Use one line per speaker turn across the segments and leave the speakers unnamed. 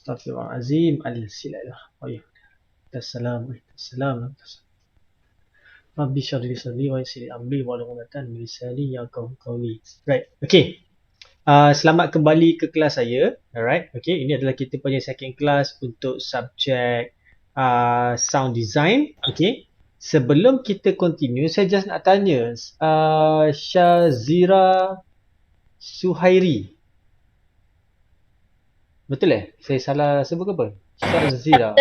Astaghfirullahalazim. Al-Silailah. Assalam. Rabbi syarli sadri wa yassir li amri wahlul 'uqdatam min lisani yafqahu qawli. Right. Okay. Selamat kembali ke kelas saya. Alright. Okay. Ini adalah kita punya second class untuk subjek sound design. Okay. Sebelum kita continue, saya just nak tanya Syazira Suhairi. Betul Saya salah sebut ke apa? Syazira.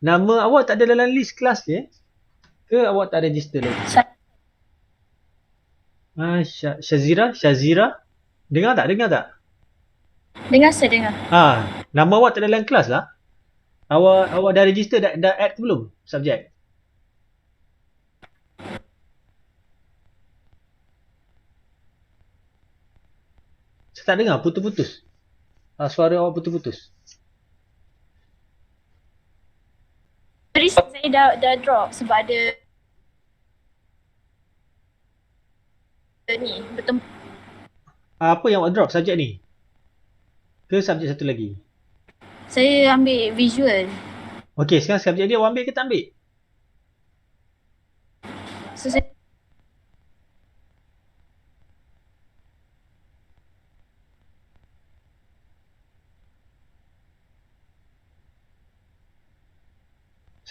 Nama awak tak ada dalam list kelas dia? Ke awak tak register lagi? Syazira? Dengar tak?
Dengar, saya dengar.
Nama awak tak ada dalam kelas lah. Awak dah register, dah add ke belum? Subjek. Saya tak dengar, putus-putus. Suara awak putus-putus.
Tadi saya dah drop sebab ada ni bertemu.
Apa yang awak drop subjek ni? Ke subjek satu lagi?
Saya ambil visual.
Okey, sekarang subjek dia awak ambil ke tak ambil?
So, saya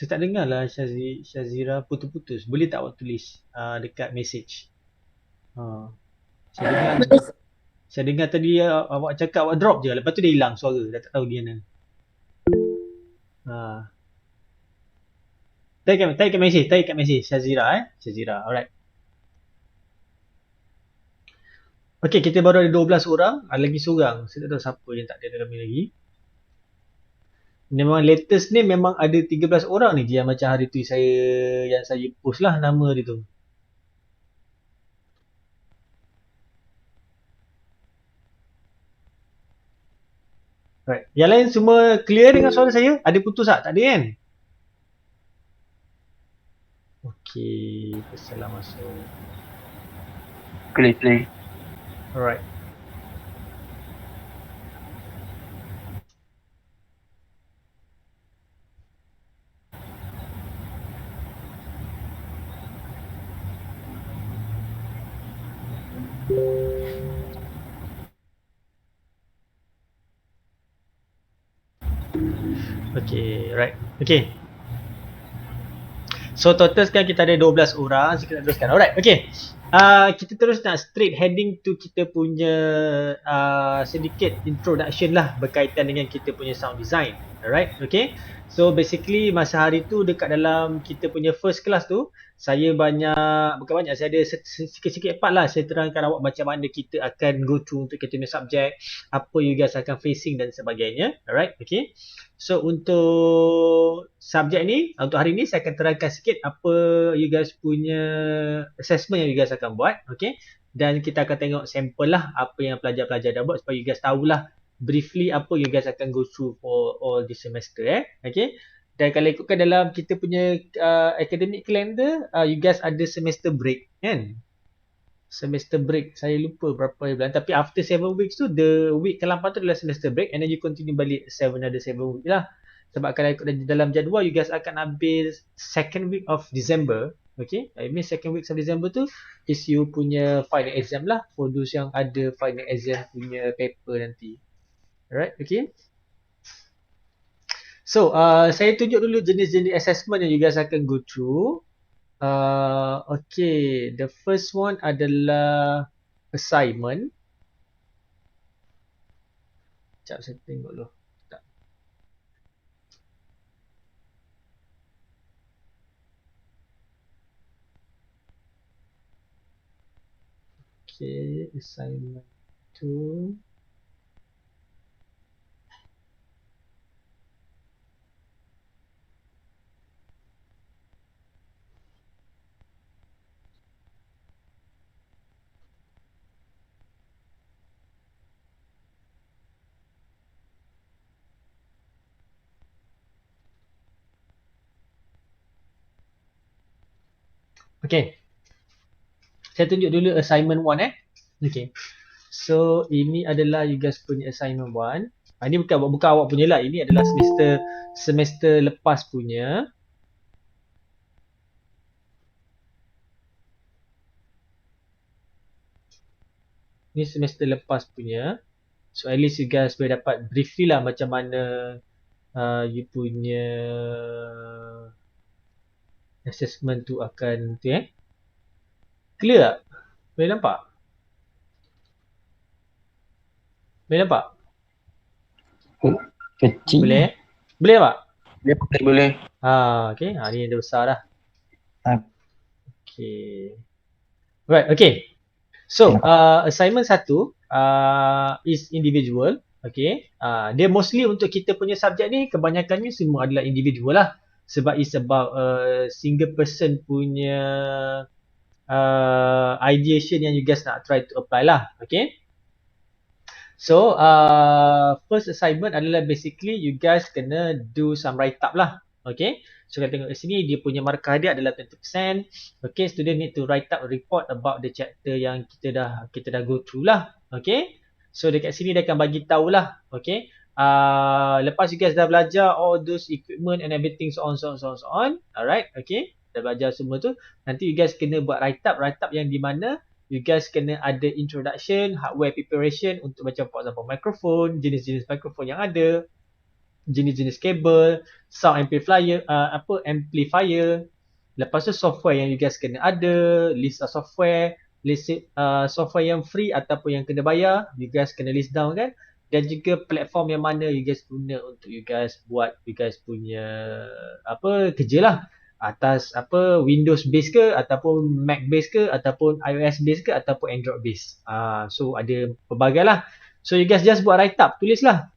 tak dengar lah Syazira putus-putus. Boleh tak awak tulis dekat message? Saya dengar tadi awak cakap awak drop je. Lepas tu dia hilang suara. Dah tak tahu dia mana. Type kat message Syazira Syazira. Alright. Okey, kita baru ada 12 orang. Ada lagi seorang. Saya tak tahu siapa yang tak ada dalam ni lagi. Memang latest ni memang ada 13 orang ni yang macam hari tu yang saya post lah nama dia tu. Right. Yang lain semua clear dengan suara saya? Ada putus tak? Tak ada kan? Okey, tersalah masuk.
Clear.
Alright. Okay, right. Okay. So total sekarang kita ada 12 orang. So kita teruskan. Alright, okay. Kita terus nak straight heading to kita punya sedikit introduction lah berkaitan dengan kita punya sound design. Alright, okay. So basically masa hari tu dekat dalam kita punya first class tu, saya bukan banyak, saya ada sikit-sikit part lah. Saya terangkan awak macam mana kita akan go through untuk kita punya subjek, apa you guys akan facing dan sebagainya. Alright, okay. So untuk subjek ni, untuk hari ni saya akan terangkan sikit apa you guys punya assessment yang you guys akan buat, okay. Dan kita akan tengok sampel lah apa yang pelajar-pelajar dah buat supaya you guys tahulah briefly apa you guys akan go through for all this semester, okay. Dan kalau ikutkan dalam kita punya academic calendar, you guys ada semester break, kan? Semester break, saya lupa berapa bulan, tapi after 7 weeks tu, the week ke-8 tu adalah semester break, and then you continue balik 7 week lah. Sebab kalau ikut dalam jadual, you guys akan ambil second week of December, okay. I mean second week of December tu is you punya final exam lah, for those yang ada final exam punya paper nanti. Alright, okay. So, saya tunjuk dulu jenis-jenis assessment yang you guys akan go through. Okay, the first one adalah assignment. Sekejap saya tengok dulu. Okay, assignment 2. Okay. Saya tunjuk dulu assignment 1 Okay. So, ini adalah you guys punya assignment 1. Ini bukan awak punya lah. Ini adalah semester lepas punya. Ni semester lepas punya. So at least you guys boleh dapat briefly lah macam mana you punya assessment tu akan tu Clear tak? Boleh nampak? Boleh nampak?
Kecil.
Boleh? Boleh tak?
Boleh.
Okay. Ni dah besar dah.
Ah.
Okay. Right, okay. So, assignment 1 is individual. Okay. Dia mostly untuk kita punya subjek ni, kebanyakannya semua adalah individual lah. Sebab it's about single person punya ideation yang you guys nak try to apply lah. Okay. So, first assignment adalah basically you guys kena do some write up lah. Okay. So, kalau tengok di sini, dia punya markah dia adalah 20%. Okay, student need to write up a report about the chapter yang kita dah go through lah. Okay. So, dekat sini dia akan bagi tahulah. Okay. Lepas you guys dah belajar all those equipment and everything so on. Alright. Okay. Dah belajar semua tu. Nanti you guys kena buat write up yang di mana you guys kena ada introduction, hardware preparation untuk macam for example microphone, jenis-jenis microphone yang ada, jenis-jenis kabel, sound amplifier, amplifier. Lepas tu software yang you guys kena ada, list of software, list software yang free ataupun yang kena bayar, you guys kena list down kan. Dan juga platform yang mana you guys guna untuk you guys buat you guys punya kerja lah. Atas Windows base ke ataupun Mac base ke ataupun iOS base ke ataupun Android base. So ada pelbagai lah. So you guys just buat write up, tulis lah.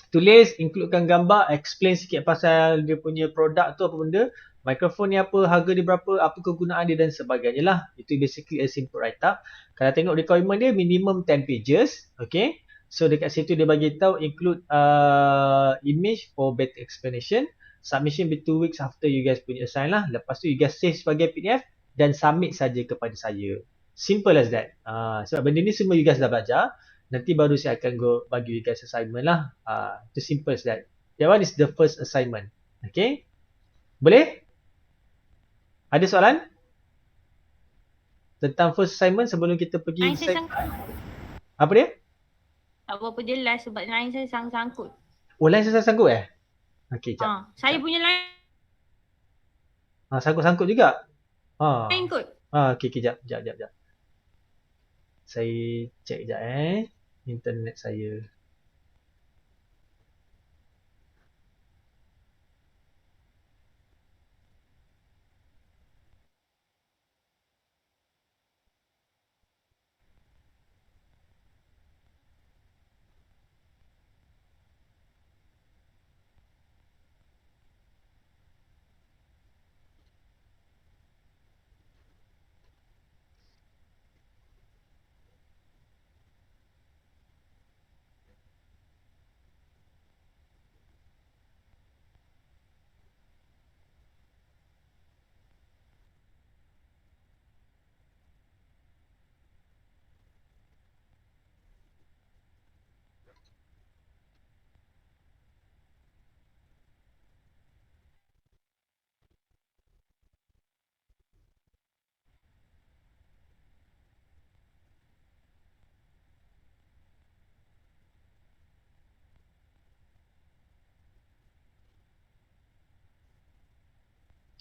Tulis, includekan gambar, explain sikit pasal dia punya produk tu apa benda, mikrofon ni apa, harga dia berapa, apa kegunaan dia dan sebagainya lah. Itu basically a simple write up. Kalau tengok requirement dia minimum 10 pages. Okay. So dekat situ dia bagi tahu include image for better explanation. Submission be 2 weeks after you guys punya assign lah. Lepas tu you guys save sebagai PDF dan submit saja kepada saya. Simple as that. Sebab benda ni semua you guys dah belajar. Nanti baru saya akan bagi you guys assignment lah. Itu simple as that. That one is the first assignment. Okay. Boleh? Ada soalan? Tentang first assignment sebelum kita pergi apa dia?
Tak berapa jelas sebab line saya sangkut.
Oh, line saya sangkut Okey, jap.
Saya punya line
sangkut juga.
line kot.
Okey, jap. Saya check jap internet saya.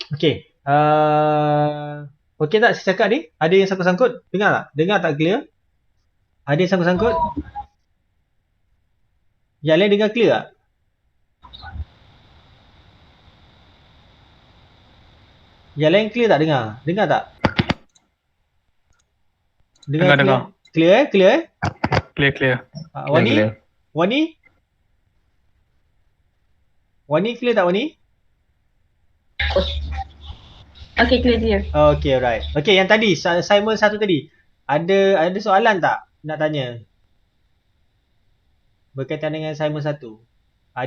Okey. Okey tak saya cakap ni? Ada yang sangkut-sangkut? Dengar tak? Dengar tak clear? Ada yang sangkut-sangkut? Yang lain dengar clear tak? Yang lain clear tak dengar? Dengar tak?
Dengar.
Clear?
Clear.
Wani?
Clear.
Wani clear tak Wani?
Okay, clear.
Okay, alright. Okay, yang tadi, assignment 1 tadi. Ada soalan tak nak tanya? Berkaitan dengan assignment 1.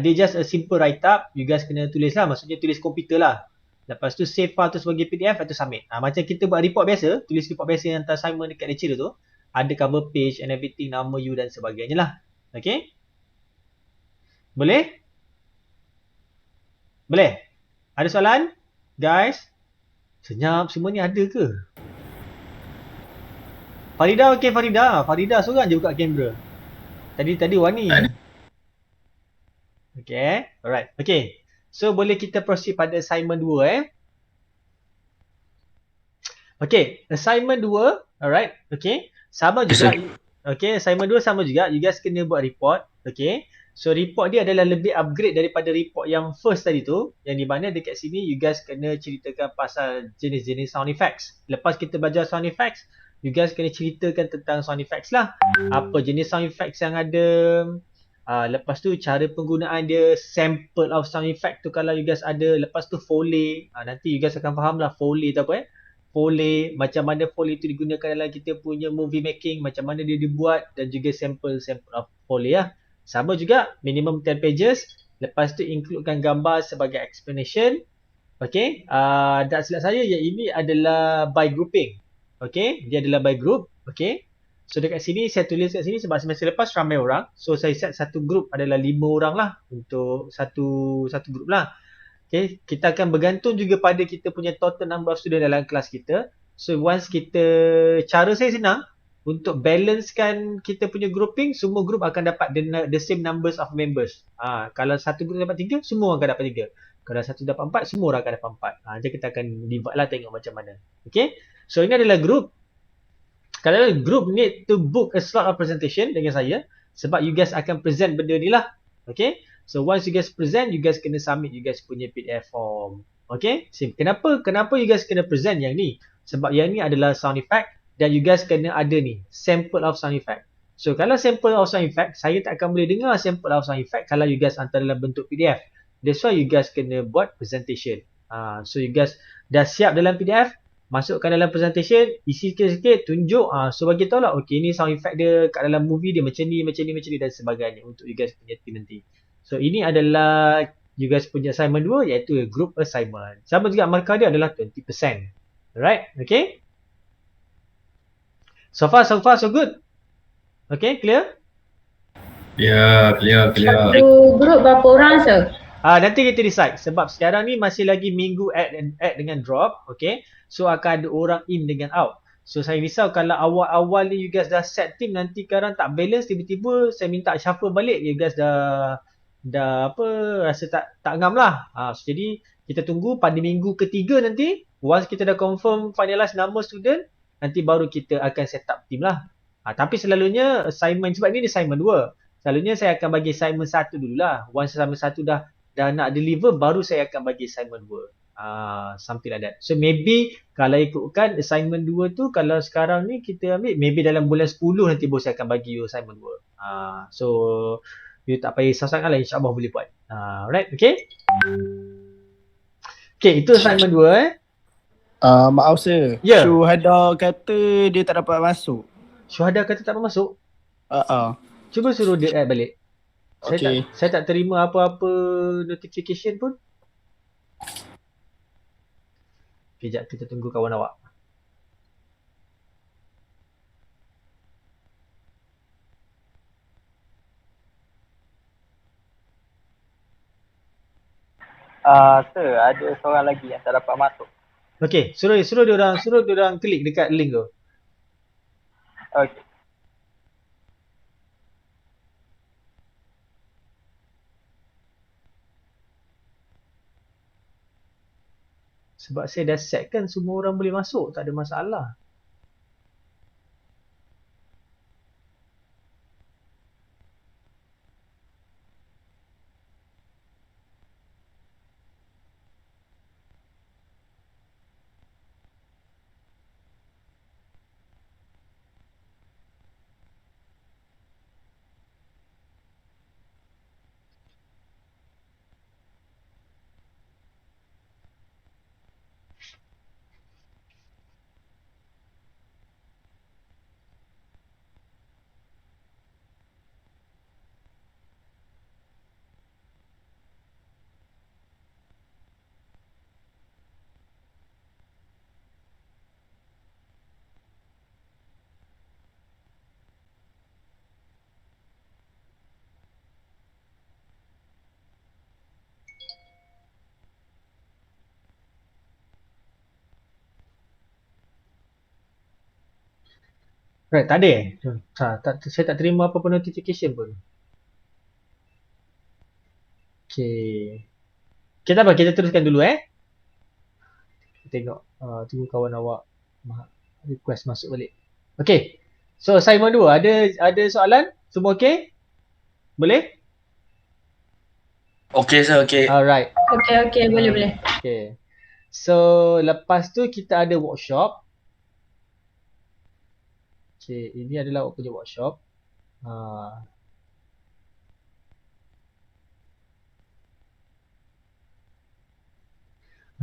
Dia just a simple write up. You guys kena tulis lah. Maksudnya tulis komputer lah. Lepas tu save file tu sebagai PDF atau submit. Macam kita buat report biasa. Tulis report biasa yang hantar assignment dekat lecturer tu. Ada cover page and everything. Nama you dan sebagainya lah. Okay? Boleh? Boleh? Ada soalan? Guys? Senyap semua ni ada ke? Farida okey Farida. Farida seorang je buka kamera. Tadi Wani. Okay. Alright. Okay. So boleh kita proceed pada assignment 2 Okay. Assignment 2. Alright. Okay. Sama
Yes,
juga.
sir.
Okay. Assignment 2 sama juga. You guys kena buat report. Okay. So report dia adalah lebih upgrade daripada report yang first tadi tu. Yang di mana dekat sini you guys kena ceritakan pasal jenis-jenis sound effects. Lepas kita belajar sound effects, you guys kena ceritakan tentang sound effects lah. Apa jenis sound effects yang ada. Lepas tu cara penggunaan dia, sample of sound effect tu kalau you guys ada. Lepas tu Foley. Nanti you guys akan faham lah Foley tu apa Foley, macam mana Foley tu digunakan dalam kita punya movie making, macam mana dia dibuat dan juga sample of Foley lah. Sama juga, minimum 10 pages. Lepas tu includekan gambar sebagai explanation. Okay, tak silap saya yang ini adalah by grouping. Okay, dia adalah by group. Okay, so dekat sini saya tulis kat sini sebab semester lepas ramai orang. So saya set satu group adalah 5 orang lah untuk satu group lah. Okay, kita akan bergantung juga pada kita punya total number of student dalam kelas kita. So once kita, cara saya senang untuk balancekan kita punya grouping, semua group akan dapat the same numbers of members. Kalau satu group dapat 3, semua orang akan dapat 3. Kalau satu dapat 4, semua orang akan dapat 4. Jadi kita akan divide lah tengok macam mana. Okay, so ini adalah group. Kalau group need to book a slot of presentation dengan saya sebab you guys akan present benda ni lah. Okay, so once you guys present, you guys kena submit you guys punya PDF form. Okay, kenapa you guys kena present yang ni? Sebab yang ni adalah sound effect dan you guys kena ada ni sample of sound effect. So kalau sample of sound effect, saya tak akan boleh dengar sample of sound effect kalau you guys hantar dalam bentuk PDF. That's why you guys kena buat presentation. So you guys dah siap dalam PDF, masukkan dalam presentation, isi sikit-sikit, tunjuk. So bagi tahu lah, okay ni sound effect dia kat dalam movie dia macam ni dan sebagainya untuk you guys punya team nanti. So ini adalah you guys punya assignment 2 iaitu group assignment. Sama juga markah dia adalah 20%. Alright, okay. So far so good. Okay, clear?
Ya, clear.
Satu group berapa orang, sir?
Nanti kita decide sebab sekarang ni masih lagi minggu add dengan drop, okay. So akan ada orang in dengan out. So saya risau kalau awal-awal ni you guys dah set team, nanti sekarang tak balance, tiba-tiba saya minta shuffle balik, you guys dah apa rasa tak ngam lah. So jadi kita tunggu pada minggu ketiga nanti, once kita dah confirm finalize nama student, nanti baru kita akan set up team lah. Tapi selalunya assignment, sebab ni assignment 2. Selalunya saya akan bagi assignment 1 dululah. Once assignment 1 dah nak deliver, baru saya akan bagi assignment 2. Something like that. So maybe kalau ikutkan assignment 2 tu, kalau sekarang ni kita ambil, maybe dalam bulan 10 nanti bos saya akan bagi you assignment 2. So you tak payah sangat lah, insyaAllah boleh buat. Alright, okay. Okay, itu assignment 2
Maaf sir.
Ya.
Syuhada kata dia tak dapat masuk.
Syuhada kata tak masuk. Cuba suruh dia add balik.
Okay.
Saya tak terima apa-apa notification pun. Kejap kita tunggu kawan awak.
Sir, ada seorang lagi yang tak dapat masuk.
Okey, suruh dia orang klik dekat link tu.
Okey.
Sebab saya dah set kan semua orang boleh masuk, tak ada masalah. Right, tak ada eh? Saya tak terima apa-apa notification pun. Okay. Kita apa? Kita teruskan dulu eh. Kita tengok. Tunggu kawan awak request masuk balik. Okay. So assignment 2. Ada soalan? Semua okay? Boleh?
Okay sir, okay.
Alright.
Okay, boleh.
Okay. So lepas tu kita ada workshop. Okay, ini adalah awak punya workshop.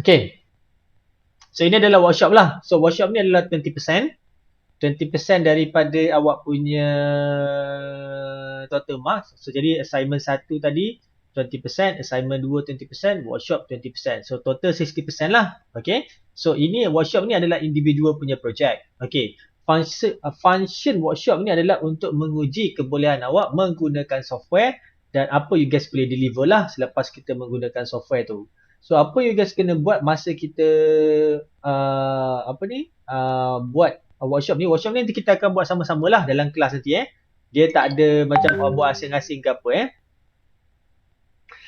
Okay. So ini adalah workshop lah. So workshop ni adalah 20%. 20% daripada awak punya total marks. So jadi assignment 1 tadi 20%, assignment 2 20%, workshop 20%. So total 60% lah. Okay. So ini workshop ni adalah individual punya project. Okay. Function workshop ni adalah untuk menguji kebolehan awak menggunakan software dan apa you guys boleh deliver lah selepas kita menggunakan software tu. So apa you guys kena buat masa kita buat workshop ni nanti kita akan buat sama-sama lah dalam kelas nanti Dia tak ada macam buat asing-asing ke apa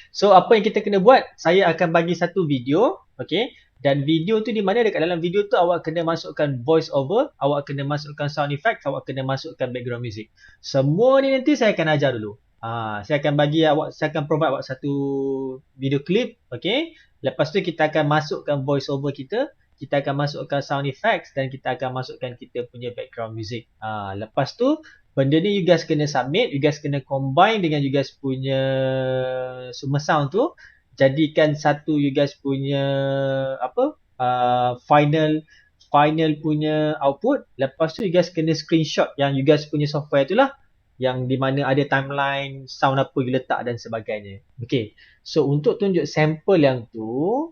So apa yang kita kena buat? Saya akan bagi satu video, okay? Dan video tu di mana? Dekat dalam video tu awak kena masukkan voice over, awak kena masukkan sound effect, awak kena masukkan background music. Semua ni nanti saya akan ajar dulu. Saya akan provide awak satu video clip, okay? Lepas tu kita akan masukkan voice over kita akan masukkan sound effects dan kita akan masukkan kita punya background music. Lepas tu benda ni you guys kena submit, you guys kena combine dengan you guys punya semua sound tu, jadikan satu you guys punya final punya output. Lepas tu you guys kena screenshot yang you guys punya software tu lah, yang di mana ada timeline sound apa you letak dan sebagainya. Okay, so untuk tunjuk sampel yang tu,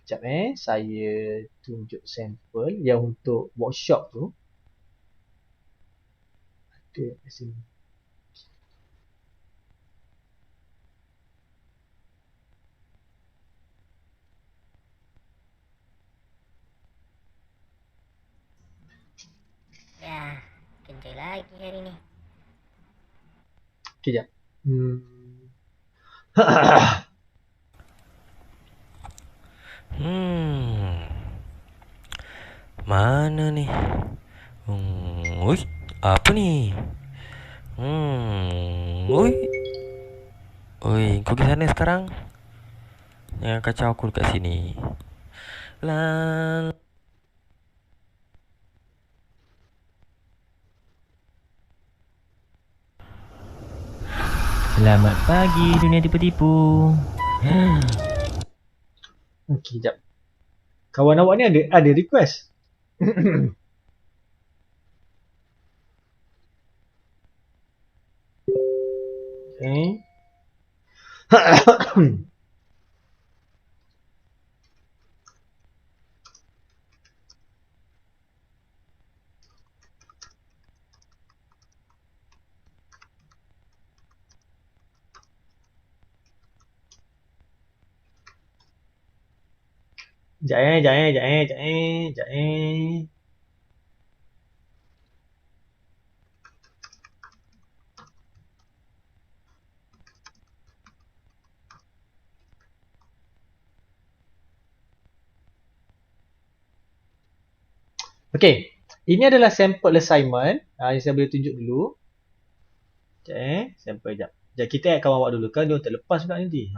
sekejap saya tunjuk sampel yang untuk workshop tu. Ada kat sini.
Ya, kerja lagi hari ni.
Sekejap.
Mana ni? Oi, apa ni? Oi. Oi, kau pergi sana sekarang? Jangan kacau aku dekat sini. Selamat pagi dunia tipu-tipu.
Okey, jap. Kawan awak ni ada request. Okay. Sekejap. Okay, ini adalah sampel assignment yang saya boleh tunjuk dulu. Sekejap sampel sekejap. Sekejap, kita add kawan awak dulu kan, dia terlepas pula nanti.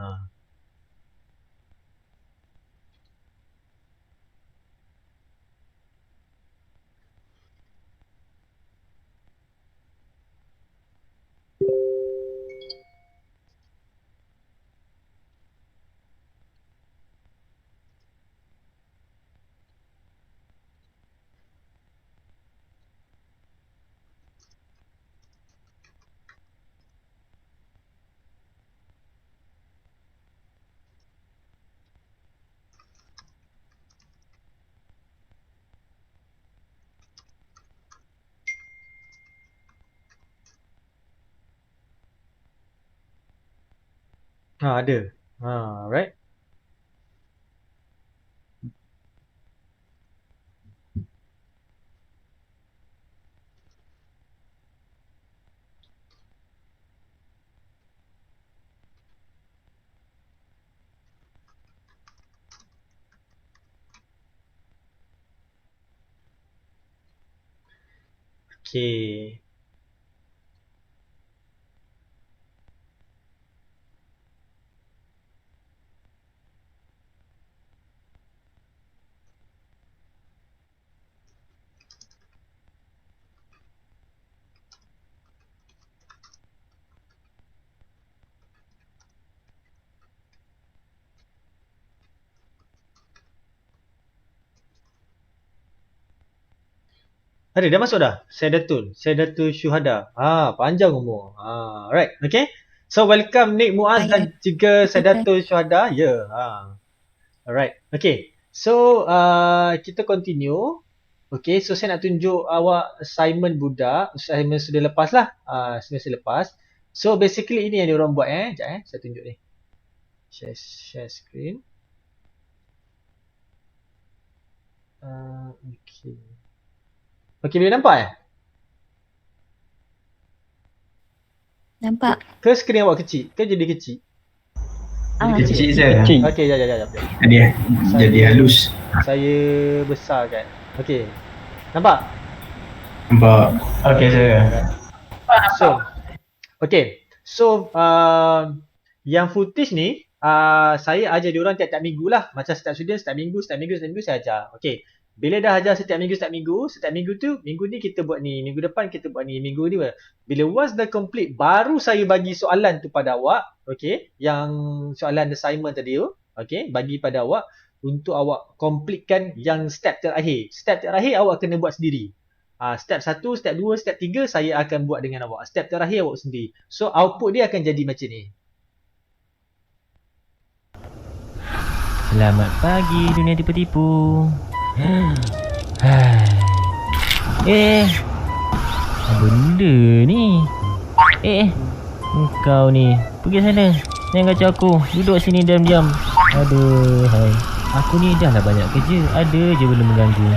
Ada. Right. Okay. Ada, dah masuk dah. Saidatul Syuhada. Panjang umur. Alright, okay. So, welcome Nick Muaz dan juga Saidatul Syuhada. Ya. Alright, okay. So, kita continue. Okay, so saya nak tunjuk awak assignment budak. Assignment sudah lepas lah. Semester lepas. So, basically ini yang diorang buat Sekejap saya tunjuk ni. Share screen. Okay. Okay, boleh nampak
Nampak.
Ke skrin awak kecil? Ke jadi kecil?
Kecil je.
Okay, jap.
Jadi halus.
Saya besarkan. Okay. Nampak?
Nampak. Okay, saya.
So, yang footage ni, saya ajar diorang tiap-tiap minggu lah. Macam setiap student, setiap minggu saya ajar. Okay. Bila dah ajar setiap minggu tu, minggu ni kita buat ni, minggu depan kita buat ni, minggu ni. Bila once dah complete, baru saya bagi soalan tu pada awak. Okay. Yang soalan assignment tadi tu. Okay. Bagi pada awak untuk awak completekan yang step terakhir. Step terakhir awak kena buat sendiri. Step 1, step 2, step 3 saya akan buat dengan awak. Step terakhir awak sendiri. So, output dia akan jadi macam ni.
Selamat pagi dunia tipu-tipu. Apa benda ni? Engkau ni, pergi sana. Jangan kacau aku. Duduk sini diam-diam. Aduh, hai. Aku ni dah lah banyak kerja. Ada je belum mengganggu.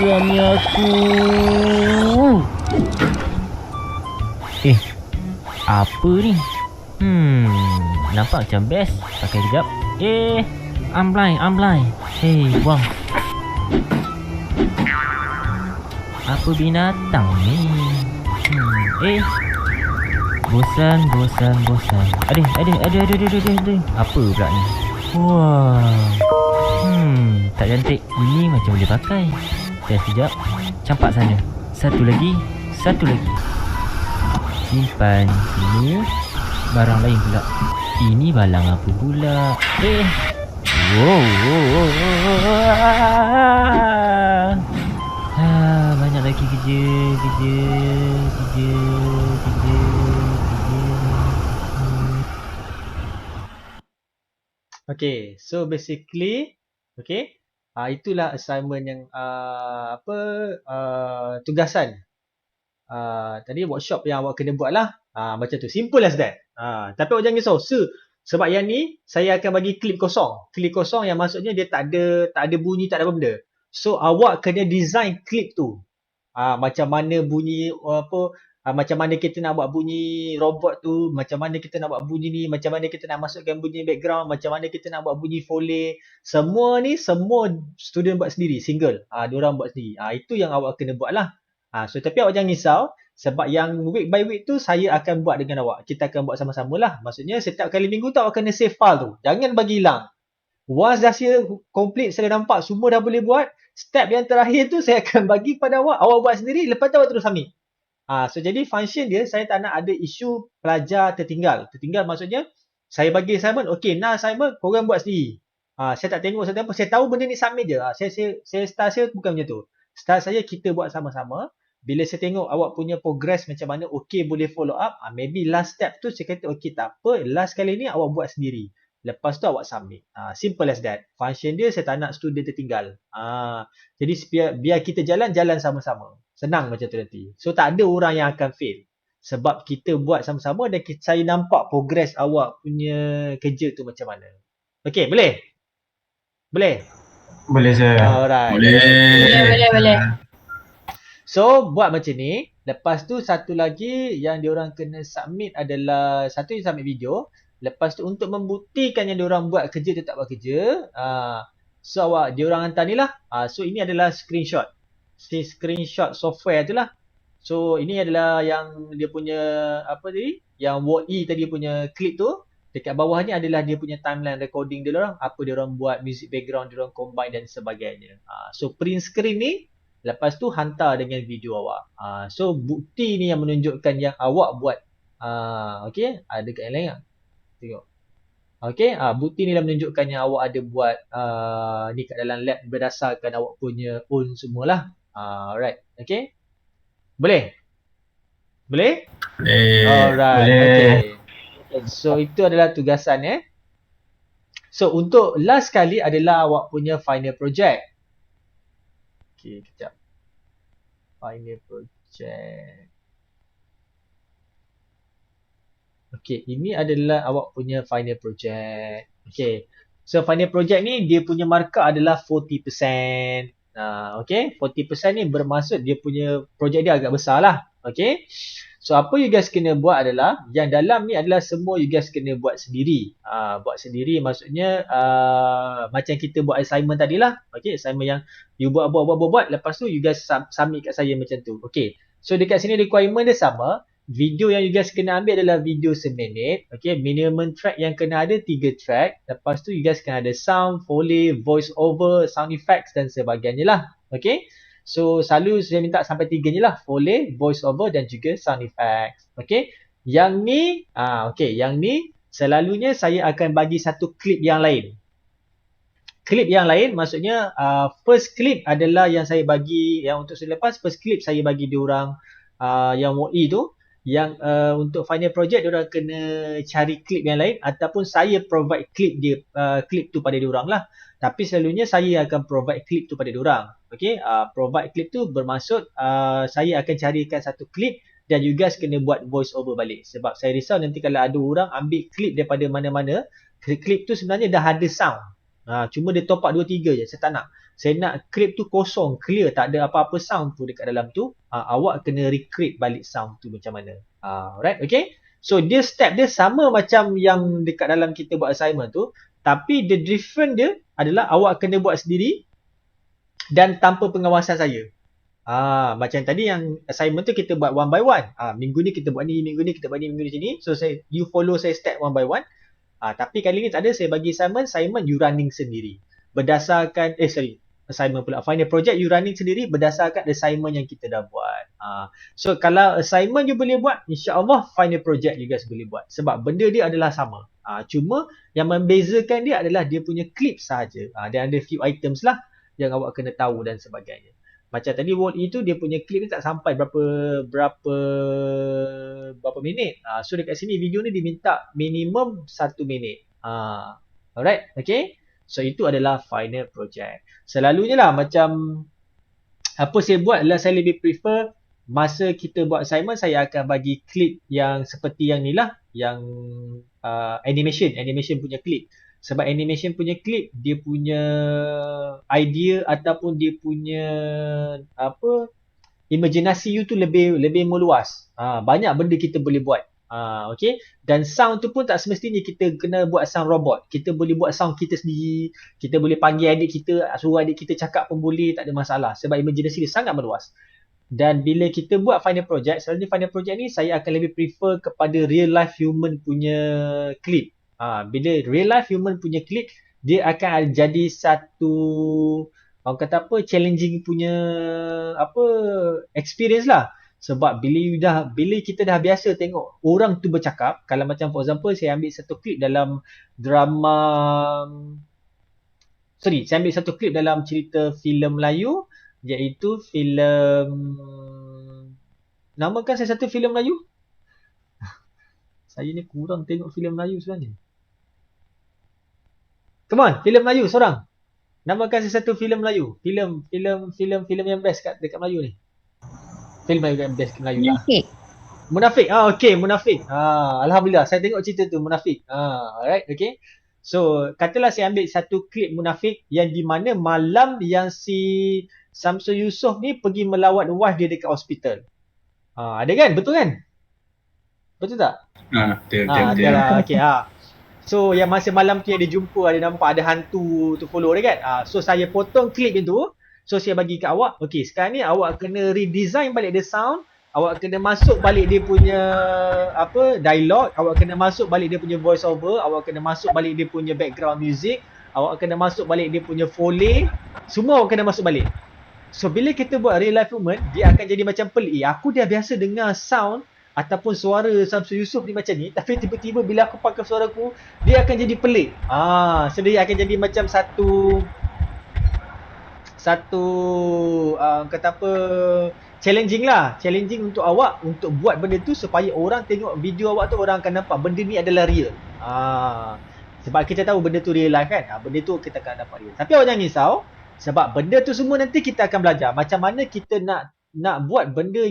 Diamnya aku. Apa ni? Nampak macam best. Pakai sekejap. I'm blind. Buang. Apa binatang ni? Bosan. Ada. Apa pula ni? Wah. Tak cantik. Ini macam boleh pakai. Sekejap. Campak sana. Satu lagi. Simpan sini. Barang lain pula. Ini balang apa pula? Banyak lagi kerja.
Okay, so basically, okay, itulah assignment yang tugasan. Tadi workshop yang awak kena buat lah. Macam tu, simple as that. Tapi awak jangan risau. Sebab yang ni saya akan bagi klip kosong. Klip kosong yang maksudnya dia tak ada bunyi, tak ada apa benda. So awak kena design klip tu. Macam mana bunyi macam mana kita nak buat bunyi robot tu, macam mana kita nak buat bunyi ni, macam mana kita nak masukkan bunyi background, macam mana kita nak buat bunyi foley. Semua student buat sendiri, single. Diorang buat sendiri. Itu yang awak kena buat lah. So tapi awak jangan risau. Sebab yang week by week tu saya akan buat dengan awak. Kita akan buat sama-sama lah. Maksudnya setiap kali minggu tu awak kena save file tu. Jangan bagi hilang. Once dah saya complete, saya nampak semua dah boleh buat. Step yang terakhir tu saya akan bagi pada awak. Awak buat sendiri. Lepas tu awak terus submit. So jadi function dia, saya tak nak ada isu pelajar tertinggal. Tertinggal maksudnya saya bagi assignment. Okay, now assignment korang buat sendiri. Saya tak tengok apa. Saya tahu benda ni submit je. Saya start saya bukan macam tu. Start saya kita buat sama-sama. Bila saya tengok awak punya progress macam mana, okay boleh follow up. Maybe last step tu saya kata okay tak apa. Last kali ni awak buat sendiri. Lepas tu awak submit. Simple as that. Function dia saya tak nak student tertinggal. Jadi biar kita jalan sama-sama. Senang macam tu nanti. So tak ada orang yang akan fail. Sebab kita buat sama-sama dan saya nampak progress awak punya kerja tu macam mana. Okay, boleh?
Boleh saya.
Alright.
Boleh.
So, buat macam ni. Lepas tu, satu lagi yang diorang kena submit adalah, satu yang submit video. Lepas tu, untuk membuktikan yang diorang buat kerja tu tak buat kerja, So diorang hantar ni lah. So ini adalah screenshot. Screenshot software tu lah. So ini adalah yang dia punya apa tadi? Yang Wall-E tadi punya clip tu. Dekat bawah ni adalah dia punya timeline recording dia orang. Apa dia orang buat, music background dia orang combine dan sebagainya. So print screen ni, lepas tu hantar dengan video awak. So bukti ni yang menunjukkan yang awak buat. Okay, ada kat yang lain tak? Tengok. Okay, bukti ni dah menunjukkan yang awak ada buat ni kat dalam lab berdasarkan awak punya own semualah. Alright, okay. Boleh? Boleh? Alright, okay. So itu adalah tugasan So untuk last kali adalah awak punya final project. Okay, kejap. Final project. Okay, ini adalah awak punya final project. Okay, so final project ni dia punya markah adalah 40%. Okay, 40% ni bermaksud dia punya projek dia agak besar lah. Okay, so apa you guys kena buat adalah yang dalam ni adalah semua you guys kena buat sendiri. Buat sendiri maksudnya macam kita buat assignment tadi lah. Okay, assignment yang you buat. Lepas tu you guys submit kat saya macam tu. Okay, so dekat sini requirement dia sama. Video yang you guys kena ambil adalah video seminit. Okay, minimum track yang kena ada 3 track. Lepas tu you guys kena ada sound, foley, voice over, sound effects dan sebagainya lah. Okay, so selalu saya minta sampai 3 ni lah. Foley, voice over dan juga sound effects. Okay, yang ni yang ni selalunya saya akan bagi satu klip yang lain. Klip yang lain maksudnya first klip adalah yang saya bagi, yang untuk selepas first klip saya bagi diorang yang Wall-E tu. Yang untuk final project diorang kena cari klip yang lain ataupun saya provide klip dia klip tu pada diorang lah. Tapi selalunya saya akan provide klip tu pada diorang. Okay, provide klip tu bermaksud saya akan carikan satu klip dan you guys kena buat voice over balik. Sebab saya risau nanti kalau ada orang ambil klip daripada mana-mana, klip tu sebenarnya dah ada sound. Cuma dia top up 2-3 je. Saya tak nak. Saya nak klip tu kosong, clear, tak ada apa-apa sound tu dekat dalam tu. Awak kena recreate balik sound tu macam mana. Alright, okay. So dia step dia sama macam yang dekat dalam kita buat assignment tu. Tapi the different dia adalah awak kena buat sendiri dan tanpa pengawasan saya. Macam tadi yang assignment tu kita buat one by one. Minggu ni kita buat ni, minggu ni kita buat ni, minggu ni sini. So you follow saya step one by one. Tapi kali ni tak ada, saya bagi assignment you running sendiri. Berdasarkan assignment pula, final project you running sendiri berdasarkan assignment yang kita dah buat. So kalau assignment you boleh buat, insya-Allah final project you guys boleh buat. Sebab benda dia adalah sama. Cuma yang membezakan dia adalah dia punya clip saja. Dan ada few items lah yang awak kena tahu dan sebagainya. Macam tadi Wall-E tu dia punya clip ni tak sampai berapa minit. So dekat sini video ni diminta minimum 1 minit. Alright, okay. So itu adalah final project. Selalunya lah macam apa saya buat adalah saya lebih prefer masa kita buat assignment saya akan bagi klip yang seperti yang ni lah, yang animation punya klip. Sebab animation punya klip dia punya idea ataupun dia punya imaginasi you tu lebih meluas. Banyak benda kita boleh buat. Okay. Dan sound tu pun tak semestinya kita kena buat sound robot. Kita boleh buat sound kita sendiri. Kita boleh panggil adik kita, suruh adik kita cakap pun boleh, tak ada masalah. Sebab imaginasi dia sangat meluas. Dan bila kita buat final project, selalunya final project ni saya akan lebih prefer kepada real life human punya klip. Bila real life human punya klip, dia akan jadi satu orang kata apa, challenging punya experience lah. Sebab bila kita dah biasa tengok orang tu bercakap, kalau macam for example saya ambil satu klip dalam saya ambil satu klip dalam cerita filem Melayu, iaitu filem, namakan saya satu filem Melayu. Saya ni kurang tengok filem Melayu sebenarnya. Come on, filem Melayu seorang. Namakan saya satu filem Melayu. Filem yang best dekat Melayu ni. Filem yang best kat Melayu lah. Munafik. Okey, Munafik. Alhamdulillah saya tengok cerita tu, Munafik. Alright, okey. So, katalah saya ambil satu klip Munafik yang di mana malam yang si Samsul Yusof ni pergi melawat wife dia dekat hospital. Ada kan? Betul kan? Betul tak?
Betul.
Okey, So yang masa malam tu yang dia jumpa ada nampak ada hantu tu follow dia kan. So saya potong klip itu. So saya bagi kat awak. Okay, sekarang ni awak kena redesign balik dia sound. Awak kena masuk balik dia punya dialog. Awak kena masuk balik dia punya voice over. Awak kena masuk balik dia punya background music. Awak kena masuk balik dia punya foley. Semua awak kena masuk balik. So bila kita buat real life moment, dia akan jadi macam pelik. Aku dah biasa dengar sound ataupun suara Samsul Yusof ni macam ni, tapi tiba-tiba bila aku pakai suara aku, dia akan jadi pelik. So dia akan jadi macam satu kata apa, challenging lah. Challenging untuk awak untuk buat benda tu supaya orang tengok video awak tu, orang akan nampak benda ni adalah real. Sebab kita tahu benda tu real life kan. Benda tu kita akan dapat real. Tapi awak jangan risau, sebab benda tu semua nanti kita akan belajar macam mana kita nak buat benda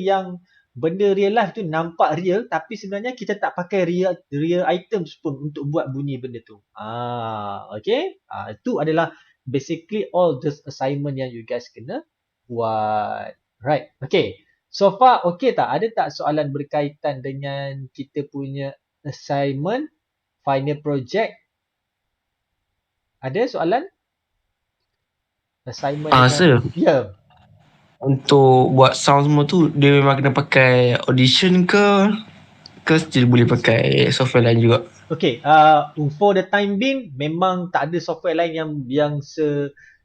real life tu nampak real, tapi sebenarnya kita tak pakai real items pun untuk buat bunyi benda tu. Okay. Itu adalah basically all this assignment yang you guys kena buat. Right. Okay. So far okay tak? Ada tak soalan berkaitan dengan kita punya assignment, final project? Ada soalan? Assignment
sir.
Ya.
Untuk buat sound semua tu, dia memang kena pakai Audition ke still boleh pakai software lain juga?
Okay, for the time being memang tak ada software lain yang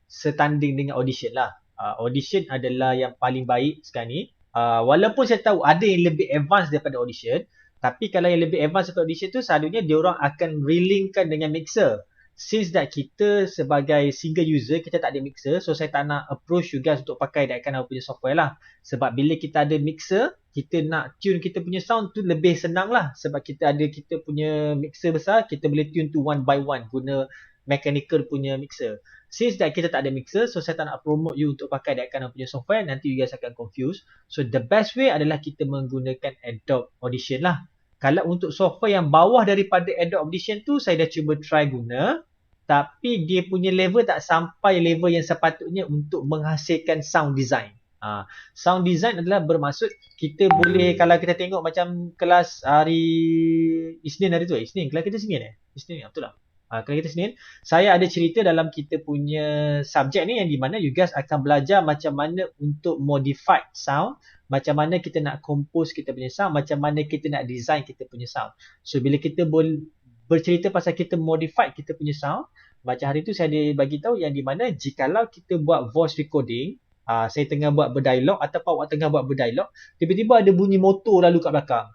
setanding dengan Audition lah. Audition adalah yang paling baik sekarang ni. Walaupun saya tahu ada yang lebih advance daripada Audition, tapi kalau yang lebih advance daripada Audition tu selalunya diorang akan relink-kan dengan mixer. Since that kita sebagai single user, kita tak ada mixer, so saya tak nak approach you guys untuk pakai that kind of punya software lah. Sebab bila kita ada mixer, kita nak tune kita punya sound tu lebih senang lah. Sebab kita punya mixer besar, kita boleh tune tu one by one guna mechanical punya mixer. Since that kita tak ada mixer, so saya tak nak promote you untuk pakai that kind of punya software, nanti you guys akan confused. So the best way adalah kita menggunakan Adobe Audition lah. Kalau untuk software yang bawah daripada Adobe Audition tu, saya dah cuba try guna, tapi dia punya level tak sampai level yang sepatutnya untuk menghasilkan sound design. Sound design adalah bermaksud kita boleh, kalau kita tengok macam kelas hari Isnin hari tu, Isnin, kelas kita Isnin Isnin, betul tak? Kelas kita Isnin, saya ada cerita dalam kita punya subjek ni yang di mana you guys akan belajar macam mana untuk modify sound, macam mana kita nak compose kita punya sound, macam mana kita nak design kita punya sound. So bila kita bercerita pasal kita modify kita punya sound, macam hari tu saya ada bagi tahu yang di mana jikalau kita buat voice recording, saya tengah buat berdialog ataupun awak tengah buat berdialog, tiba-tiba ada bunyi motor lalu kat belakang.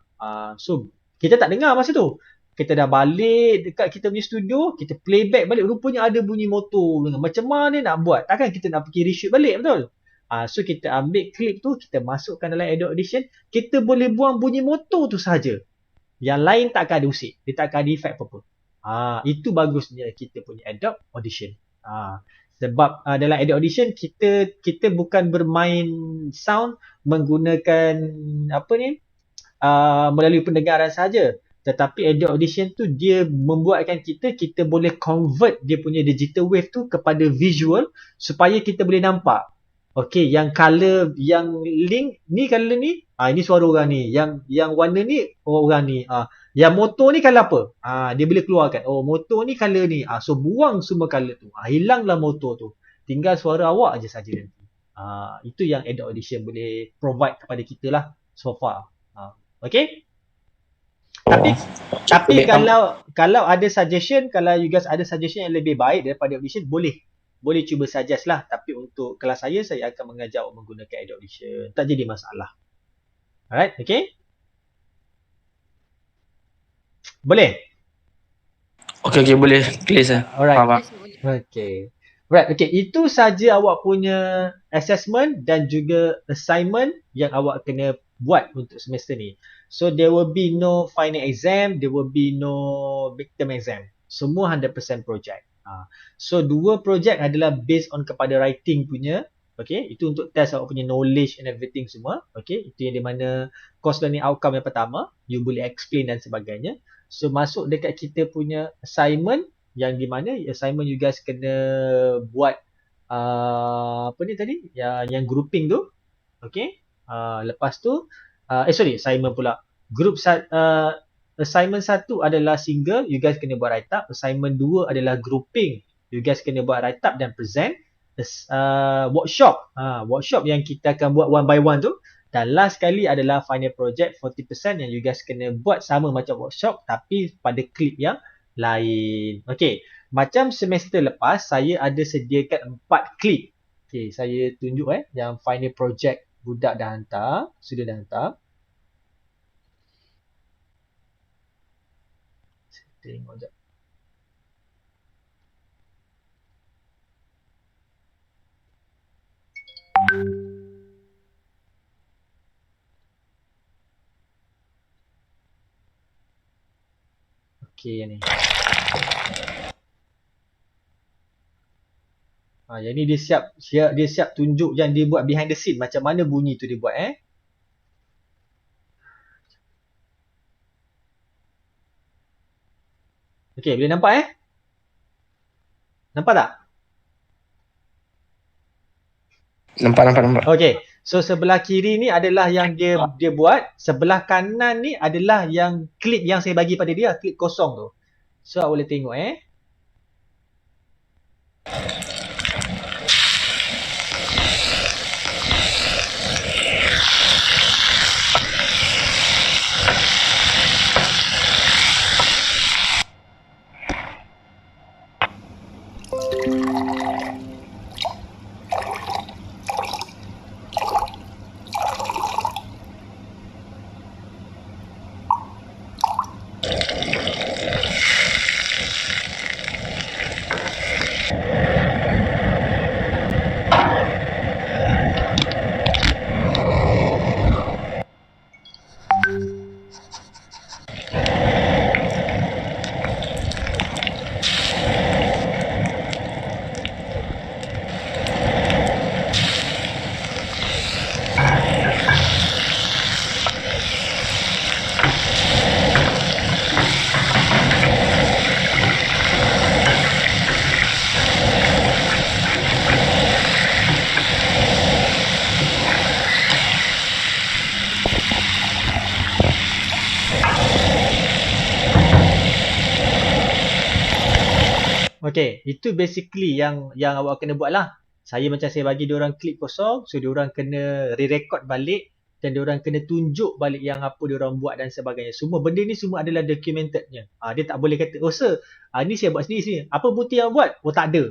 So kita tak dengar masa tu. Kita dah balik dekat kita punya studio, kita playback balik, rupanya ada bunyi motor. Macam mana nak buat? Takkan kita nak pergi reshoot balik, betul? So kita ambil klip tu, kita masukkan dalam Adobe Audition, kita boleh buang bunyi motor tu sahaja. Yang lain takkan ada usik, dia takkan ada efek apa-apa. Itu bagusnya kita punya Adobe Audition. Sebab dalam Adobe Audition kita bukan bermain sound menggunakan melalui pendengaran sahaja. Tetapi Adobe Audition tu dia membuatkan kita boleh convert dia punya digital wave tu kepada visual supaya kita boleh nampak. Okay, yang color, yang link ni color ni, ini suara orang ni. Yang warna ni orang ni. Yang motor ni color apa? Dia boleh keluarkan. Oh, motor ni color ni. So buang semua color tu. Hilanglah motor tu. Tinggal suara awak aja saja nanti. Itu yang Adobe Audition boleh provide kepada kita lah so far. Okay? Tapi kalau ada suggestion, kalau you guys ada suggestion yang lebih baik daripada Audition, boleh cuba suggest lah. Tapi untuk kelas saya akan mengajar awak menggunakan Adobe Audition. Tak jadi masalah. Alright, okay? Boleh?
Okay, boleh. Clear sir.
Alright. Okay. Right, okay. Itu saja awak punya assessment dan juga assignment yang awak kena buat untuk semester ni. So there will be no final exam, there will be no midterm exam. Semua 100% project. So dua project adalah based on kepada writing punya. Okay, itu untuk test awak punya knowledge and everything semua. Okay, itu yang di mana course learning outcome yang pertama, you boleh explain dan sebagainya. So masuk dekat kita punya assignment yang di mana assignment you guys kena buat apa ni tadi? Yang grouping tu. Okay. Lepas tu assignment pula. Assignment 1 adalah single, you guys kena buat write up. Assignment 2 adalah grouping, you guys kena buat write up dan present. Workshop, workshop yang kita akan buat one by one tu. Dan last kali adalah final project 40% yang you guys kena buat sama macam workshop tapi pada klip yang lain. Okey, macam semester lepas saya ada sediakan 4 klip. Okey, saya tunjuk yang final project budak dah hantar, student dah hantar. Tengok sekejap. Okey ni. Yang ni dia siap tunjuk yang dia buat behind the scene, macam mana bunyi tu dia buat Okey, boleh nampak Nampak tak?
Nampak.
Okey. So sebelah kiri ni adalah yang dia buat, sebelah kanan ni adalah yang klip yang saya bagi pada dia, klip kosong tu. So awak boleh tengok Okey, itu basically yang awak kena buat lah. Saya bagi diorang klip kosong, so diorang kena re-record balik dan diorang kena tunjuk balik yang apa diorang buat dan sebagainya. Semua benda ni semua adalah documentednya. Dia tak boleh kata, sir, ni saya buat sendiri sini. Apa bukti yang buat? Tak ada.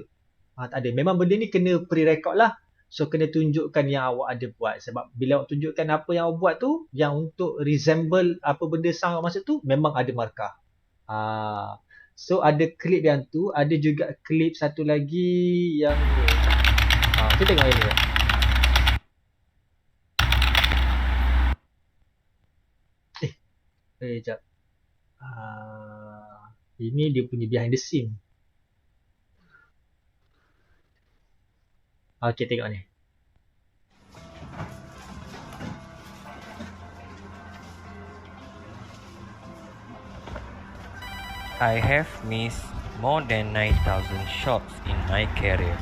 Tak ada. Memang benda ni kena pre-record lah. So kena tunjukkan yang awak ada buat. Sebab bila awak tunjukkan apa yang awak buat tu, yang untuk resemble apa benda sound awak maksud tu, memang ada markah. So ada klip yang tu, ada juga klip satu lagi yang kita tengok ini. Sekejap. Ini dia punya behind the scene. Okey, tengok ni.
I have missed more than 9,000 shots in my career.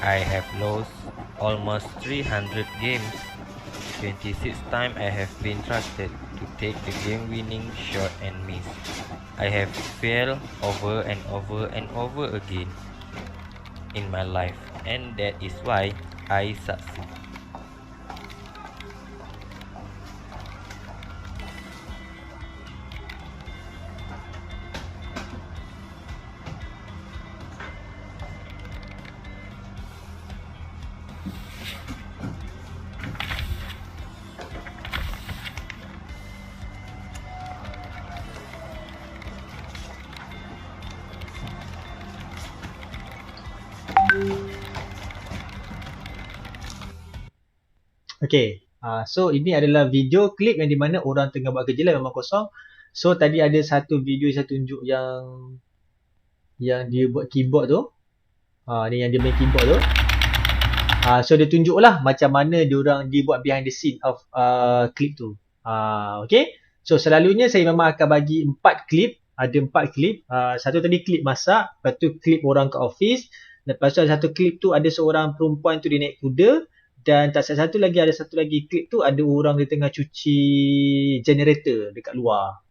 I have lost almost 300 games. 26 times I have been trusted to take the game-winning shot and miss. I have failed over and over and over again in my life, and that is why I succeed.
Okay, so ini adalah video klip yang di mana orang tengah buat kerja lah, memang kosong. So tadi ada satu video saya tunjuk yang dia buat keyboard tu. Ni yang dia main keyboard tu. So dia tunjuk lah macam mana dia buat behind the scene of klip tu. Okay, so selalunya saya memang akan bagi 4 klip. Ada 4 klip. Satu tadi klip masak, lepas tu klip orang ke office. Lepas tu ada satu klip tu ada seorang perempuan tu dia naik kuda. Dan ada satu lagi klip tu ada orang dia tengah cuci generator dekat luar.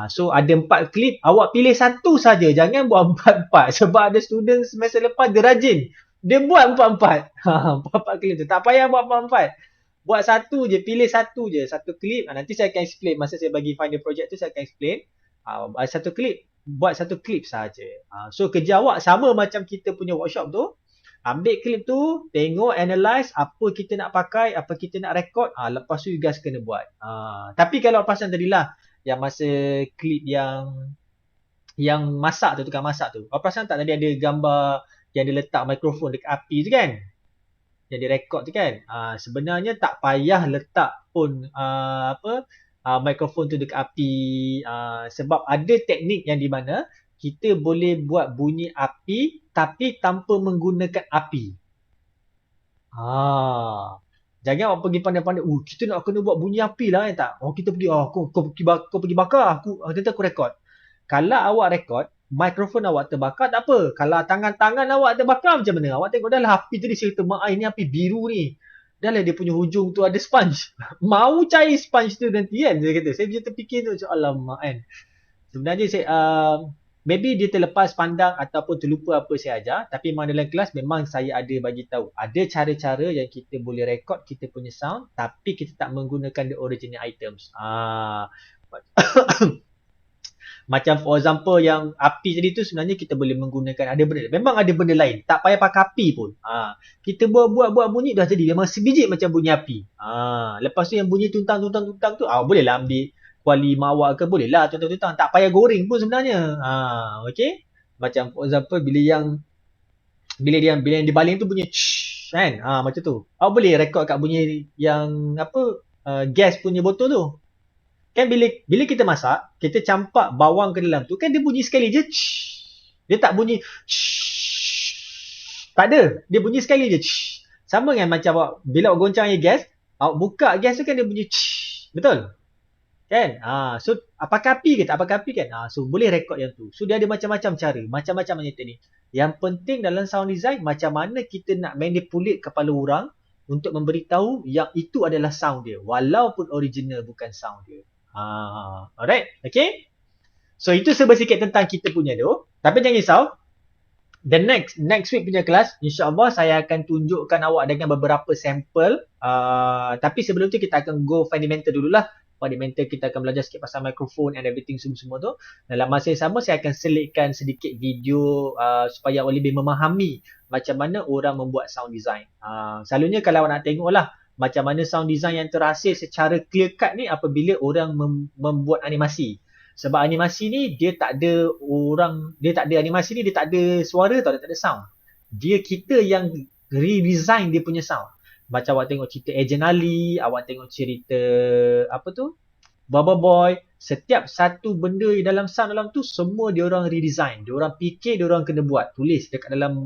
So ada 4 klip, awak pilih satu saja, jangan buat 4-4 sebab ada student semester lepas dia rajin. Dia buat 4-4. 4-4 klip tu. Tak payah buat 4-4. Buat satu je, pilih satu je, satu klip. Nanti saya akan explain masa saya bagi final project tu, saya akan explain. Satu klip, buat satu klip saja. So kerja awak sama macam kita punya workshop tu. Ambil klip tu, tengok, analyse apa kita nak pakai, apa kita nak record. Lepas tu you guys kena buat. Tapi kalau pasal tadilah yang masa klip yang masak tu, tukang masak tu. Awak perasan tak tadi ada gambar yang dia letak mikrofon dekat api tu kan? Yang dia record tu kan? Sebenarnya tak payah letak pun mikrofon tu dekat api, sebab ada teknik yang di mana kita boleh buat bunyi api tapi tanpa menggunakan api. Jangan awak pergi pandai-pandai, kita nak kena buat bunyi api lah kan tak? Kita pergi, kau pergi bakar, nanti aku rekod. Kalau awak rekod, mikrofon awak terbakar tak apa. Kalau tangan-tangan awak terbakar macam mana? Awak tengok dah lah api tu dia cerita, mak ini api biru ni. Dah lah dia punya hujung tu ada sponge. Mau cair sponge tu nanti kan? Dia kata, saya macam terfikir tu, alamak kan. Sebenarnya saya, maybe dia terlepas pandang ataupun terlupa apa saya ajar, tapi memang dalam kelas memang saya ada bagi tahu. Ada cara-cara yang kita boleh rekod kita punya sound tapi kita tak menggunakan the original items. Macam for example yang api tadi tu sebenarnya kita boleh menggunakan ada benda. Memang ada benda lain. Tak payah pakai api pun. Kita buat bunyi dah jadi memang sebiji macam bunyi api. Lepas tu yang bunyi tuntang-tuntang tu bolehlah ambil kuali mawar ke, boleh lah tuntang-tuntang, tak payah goreng pun sebenarnya. Okey, macam for example bila yang dibaling tu bunyi kan, macam tu. Awak boleh rekod kat bunyi yang gas punya botol tu kan. Bila kita masak, kita campak bawang ke dalam tu kan, dia bunyi sekali je, dia tak bunyi tak ada, dia bunyi sekali je. Sama kan macam bila awak goncang air gas, awak buka gas tu kan dia bunyi betul kan? So pakai api ke tak pakai api kan? So boleh rekod yang tu. So dia ada macam-macam cara, macam-macam teknik. Yang penting dalam sound design, macam mana kita nak manipulate kepala orang untuk memberitahu yang itu adalah sound dia, walaupun original bukan sound dia. Alright, okay. So itu serba sikit tentang kita punya tu. Tapi jangan risau, the next week punya kelas, insyaAllah saya akan tunjukkan awak dengan beberapa sampel. Tapi sebelum tu kita akan go fundamental dululah. Fundamental kita akan belajar sikit pasal mikrofon and everything semua tu. Dalam masa yang sama saya akan selitkan sedikit video supaya awak lebih memahami macam mana orang membuat sound design. Selalunya kalau awak nak tengok lah macam mana sound design yang terhasil secara clear cut ni apabila orang membuat animasi. Sebab animasi ni dia tak ada animasi ni, dia tak ada suara tau, dia tak ada sound. Kita yang redesign dia punya sound. Macam awak tengok cerita Agent Ali, awak tengok cerita Baba Boy, setiap satu benda dalam sound dalam tu semua dia orang redesign. Dia orang fikir, dia orang kena buat, tulis dekat dalam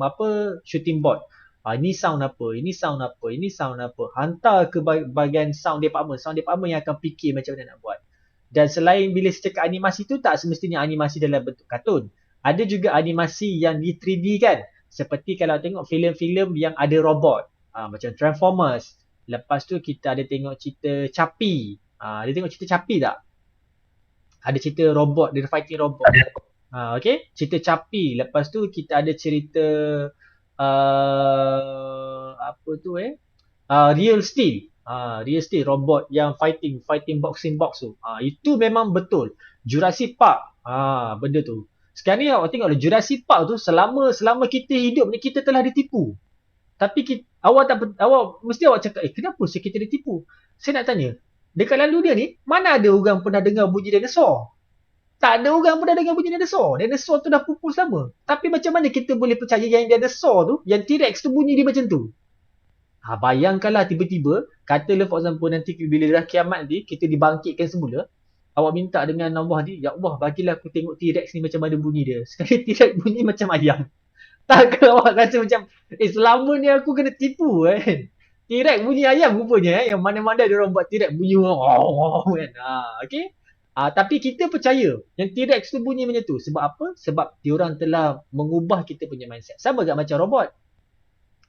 shooting board. Ini sound apa, ini sound apa, ini sound apa. Hantar ke bahagian sound department. Sound department yang akan fikir macam mana nak buat. Dan selain bila cakap animasi tu, tak semestinya animasi dalam bentuk kartun. Ada juga animasi yang di 3D kan. Seperti kalau tengok filem-filem yang ada robot. Macam Transformers. Lepas tu kita ada tengok cerita Chappie. Ada tengok cerita Chappie tak? Ada cerita robot, dia fighting robot. Okay, cerita Chappie. Lepas tu kita ada cerita Real Steel. Real Steel, robot yang fighting boxing box tu. Itu memang betul. Jurassic Park. Benda tu. Sekarang ni awak tengok Jurassic Park tu selama kita hidup ni kita telah ditipu. Tapi awak mesti awak cakap, kenapa kita ditipu? Saya nak tanya, dekat lalu dia ni, mana ada orang pernah dengar bunyi dinosaur? Tak ada orang pernah dengar bunyi dinosaur. Dinosaur tu dah pupus lama. Tapi macam mana kita boleh percaya yang dinosaur tu, yang T-Rex tu bunyi dia macam tu? Bayangkanlah tiba-tiba, katalah for example nanti bila dah kiamat nanti, kita dibangkitkan semula, awak minta dengan Allah ni, ya Allah bagilah aku tengok T-Rex ni macam mana bunyi dia. Sekali T-Rex bunyi macam ayam. Takkan awak rasa macam, selama ni aku kena tipu kan? T-Rex bunyi ayam rupanya yang mana-mana dia orang buat T-Rex bunyi kan? Okay? Tapi kita percaya yang T-Rex tu bunyi macam tu. Sebab apa? Sebab diorang telah mengubah kita punya mindset. Sama juga macam robot.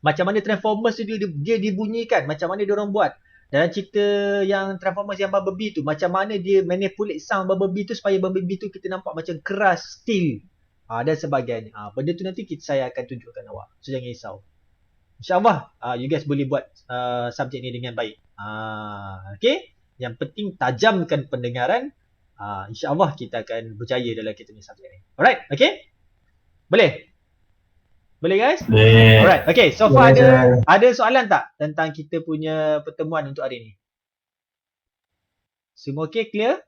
Macam mana Transformers tu dia dibunyikan, macam mana diorang buat. dalam cerita yang Transformers yang Bumblebee tu, macam mana dia manipulate sound Bumblebee tu supaya Bumblebee tu kita nampak macam keras, steel dan sebagainya. Benda tu nanti saya akan tunjukkan awak, so jangan risau. InsyaAllah you guys boleh buat subjek ni dengan baik. Okay, yang penting tajamkan pendengaran. InsyaAllah kita akan berjaya dalam kita punya subjek ni. Alright, okay? Boleh? Boleh guys?
Boleh.
Alright, okay. So far
Boleh,
ada soalan tak tentang kita punya pertemuan untuk hari ni? Semua okay? Clear?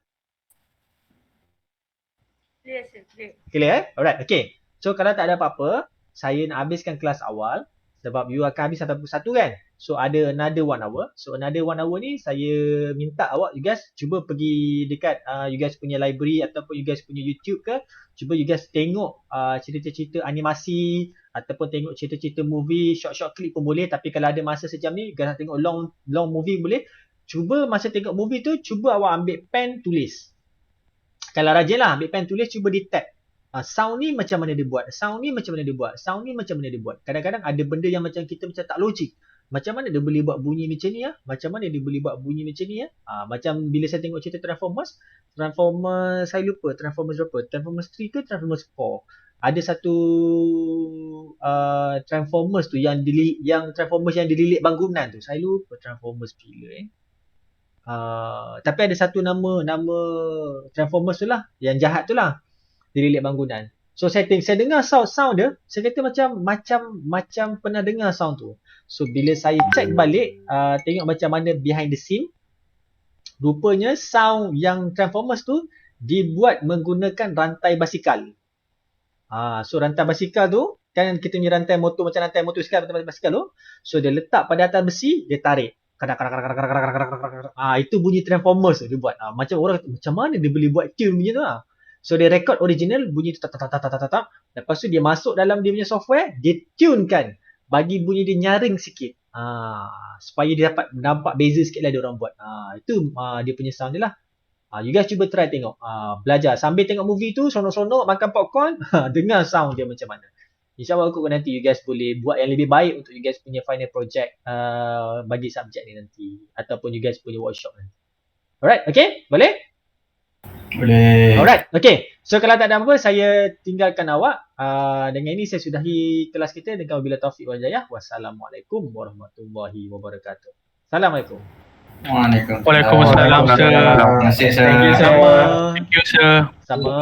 Clear, sir. Clear.
Clear Alright, okay. So kalau tak ada apa-apa, saya nak habiskan kelas awal sebab you akan habis sampai pukul 1 kan? So ada another 1 hour. So another 1 hour ni saya minta awak, you guys cuba pergi dekat you guys punya library ataupun you guys punya YouTube ke, cuba you guys tengok cerita-cerita animasi ataupun tengok cerita-cerita movie, short clip pun boleh. Tapi kalau ada masa sejam ni, you guys nak tengok long movie boleh. Cuba masa tengok movie tu, cuba awak ambil pen tulis. Kalau rajin lah ambil pen tulis, cuba di tag. Sound ni macam mana dia buat, sound ni macam mana dia buat, sound ni macam mana dia buat. Kadang-kadang ada benda yang macam kita macam tak logik. Macam mana dia boleh buat bunyi macam ni Macam mana dia boleh buat bunyi macam ni macam bila saya tengok cerita Transformers, saya lupa Transformers berapa, Transformers 3 ke Transformers 4. Ada satu Transformers tu yang Transformers yang dililit bangunan tu. Saya lupa Transformers bila tapi ada satu nama Transformers tu lah, yang jahat tu lah, dililit bangunan. So saya dengar sound dia, saya kata macam pernah dengar sound tu. So bila saya check balik, tengok macam mana behind the scene, rupanya sound yang Transformers tu dibuat menggunakan rantai basikal. So rantai basikal tu kan kita punya rantai motor, macam rantai motor sekarang, rantai basikal tu. So dia letak pada atas besi, dia tarik. Itu bunyi Transformers tu dia buat. Macam orang kata, macam mana dia boleh buat tune macam tu So dia record original bunyi tu tak. Lepas tu dia masuk dalam dia punya software, dia tunekan bagi bunyi dia nyaring sikit. Supaya dia dapat nampak beza sikit lah dia orang buat. Itu dia punya sound dia lah. You guys cuba try tengok, belajar sambil tengok movie tu, sonok-sonok makan popcorn, dengar sound dia macam mana. InsyaAllah aku nanti you guys boleh buat yang lebih baik untuk you guys punya final project bagi subjek ni nanti, ataupun you guys punya workshop nanti. Alright, okay? Boleh?
Boleh.
Alright, okay. So kalau tak ada apa, saya tinggalkan awak. Dengan ini saya sudahi kelas kita. Dengan wabillahi taufiq wal hidayah. Wassalamualaikum warahmatullahi wabarakatuh. Assalamualaikum.
Waalaikumsalam, sir.
Terima kasih, sir.
Thank you, sama.
Thank you, sir.
Sama.